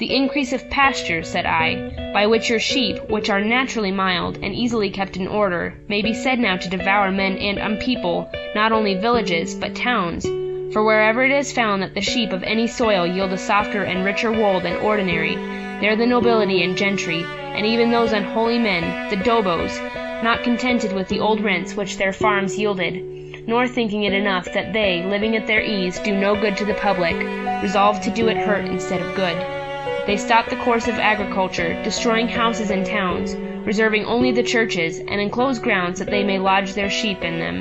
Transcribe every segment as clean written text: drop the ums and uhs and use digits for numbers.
"The increase of pasture," said I, "by which your sheep, which are naturally mild, and easily kept in order, may be said now to devour men and unpeople, not only villages, but towns. For wherever it is found that the sheep of any soil yield a softer and richer wool than ordinary, there the nobility and gentry, and even those unholy men, the dobos, not contented with the old rents which their farms yielded, nor thinking it enough that they, living at their ease, do no good to the public, resolve to do it hurt instead of good. They stop the course of agriculture, destroying houses and towns, reserving only the churches, and enclose grounds that they may lodge their sheep in them.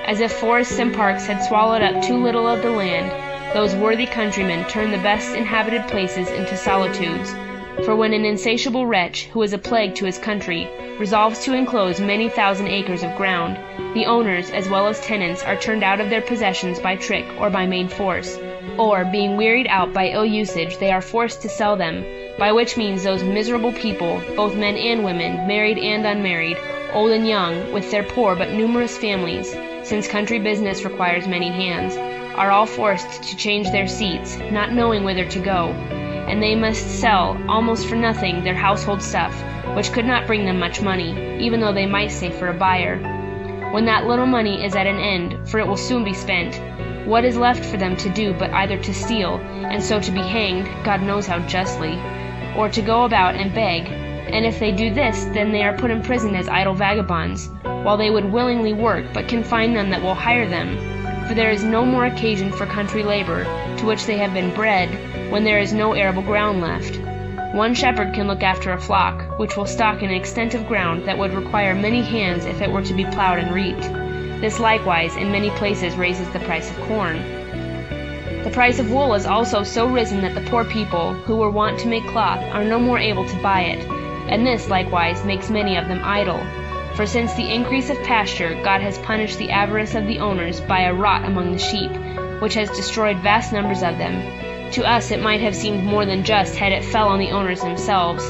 As if forests and parks had swallowed up too little of the land, those worthy countrymen turn the best inhabited places into solitudes. For when an insatiable wretch, who is a plague to his country, resolves to enclose many thousand acres of ground, the owners as well as tenants are turned out of their possessions by trick or by main force, or, being wearied out by ill usage, they are forced to sell them, by which means those miserable people, both men and women, married and unmarried, old and young, with their poor but numerous families, since country business requires many hands, are all forced to change their seats, not knowing whither to go, and they must sell, almost for nothing, their household stuff, which could not bring them much money, even though they might stay for a buyer. When that little money is at an end, for it will soon be spent, what is left for them to do but either to steal, and so to be hanged, God knows how justly, or to go about and beg, and if they do this, then they are put in prison as idle vagabonds, while they would willingly work, but can find none that will hire them, for there is no more occasion for country labor, to which they have been bred, when there is no arable ground left. One shepherd can look after a flock, which will stock an extent of ground that would require many hands if it were to be plowed and reaped. This likewise in many places raises the price of corn. The price of wool is also so risen that the poor people, who were wont to make cloth, are no more able to buy it, and this likewise makes many of them idle. For since the increase of pasture, God has punished the avarice of the owners by a rot among the sheep, which has destroyed vast numbers of them. To us it might have seemed more than just had it fell on the owners themselves.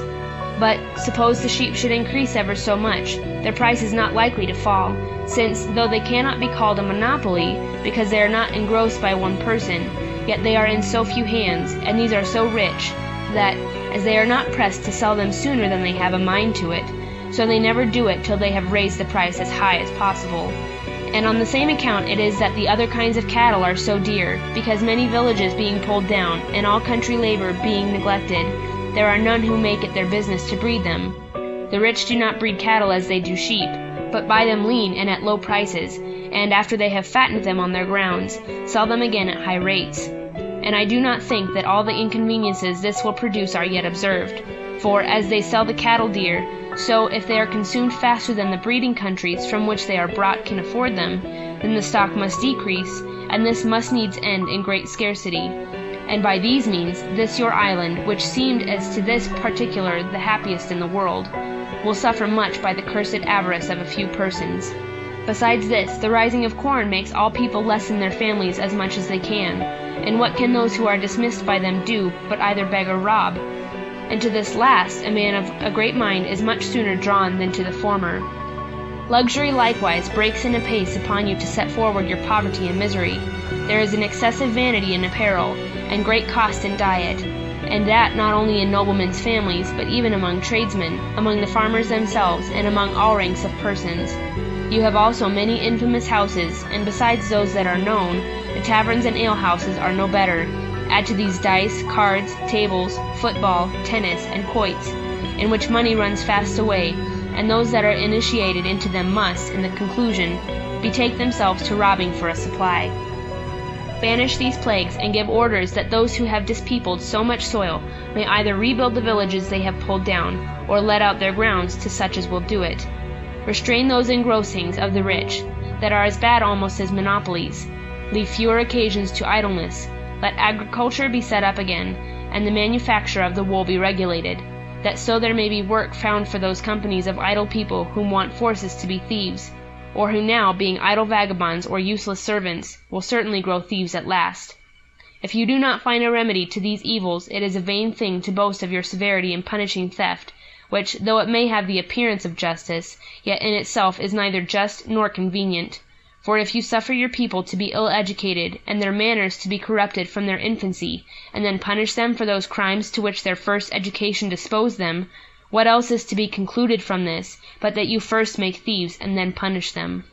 But suppose the sheep should increase ever so much, their price is not likely to fall, since, though they cannot be called a monopoly, because they are not engrossed by one person, yet they are in so few hands, and these are so rich, that, as they are not pressed to sell them sooner than they have a mind to it, so they never do it till they have raised the price as high as possible. And on the same account it is that the other kinds of cattle are so dear, because many villages being pulled down, and all country labor being neglected, there are none who make it their business to breed them. The rich do not breed cattle as they do sheep, but buy them lean and at low prices, and after they have fattened them on their grounds, sell them again at high rates. And I do not think that all the inconveniences this will produce are yet observed, for as they sell the cattle dear, so if they are consumed faster than the breeding countries from which they are brought can afford them, then the stock must decrease, and this must needs end in great scarcity. And by these means, this your island, which seemed as to this particular the happiest in the world, will suffer much by the cursed avarice of a few persons. Besides this, the rising of corn makes all people lessen their families as much as they can, and what can those who are dismissed by them do but either beg or rob? And to this last a man of a great mind is much sooner drawn than to the former. Luxury likewise breaks in apace upon you to set forward your poverty and misery. There is an excessive vanity in apparel, and great cost in diet, and that not only in noblemen's families, but even among tradesmen, among the farmers themselves, and among all ranks of persons. You have also many infamous houses, and besides those that are known, the taverns and alehouses are no better. Add to these dice, cards, tables, football, tennis, and quoits, in which money runs fast away, and those that are initiated into them must, in the conclusion, betake themselves to robbing for a supply. Banish these plagues, and give orders that those who have dispeopled so much soil may either rebuild the villages they have pulled down, or let out their grounds to such as will do it. Restrain those engrossings of the rich, that are as bad almost as monopolies. Leave fewer occasions to idleness. Let agriculture be set up again, and the manufacture of the wool be regulated, that so there may be work found for those companies of idle people whom want forces to be thieves, or who now, being idle vagabonds or useless servants, will certainly grow thieves at last. If you do not find a remedy to these evils, it is a vain thing to boast of your severity in punishing theft, which, though it may have the appearance of justice, yet in itself is neither just nor convenient. For if you suffer your people to be ill-educated, and their manners to be corrupted from their infancy, and then punish them for those crimes to which their first education disposed them, what else is to be concluded from this, but that you first make thieves and then punish them?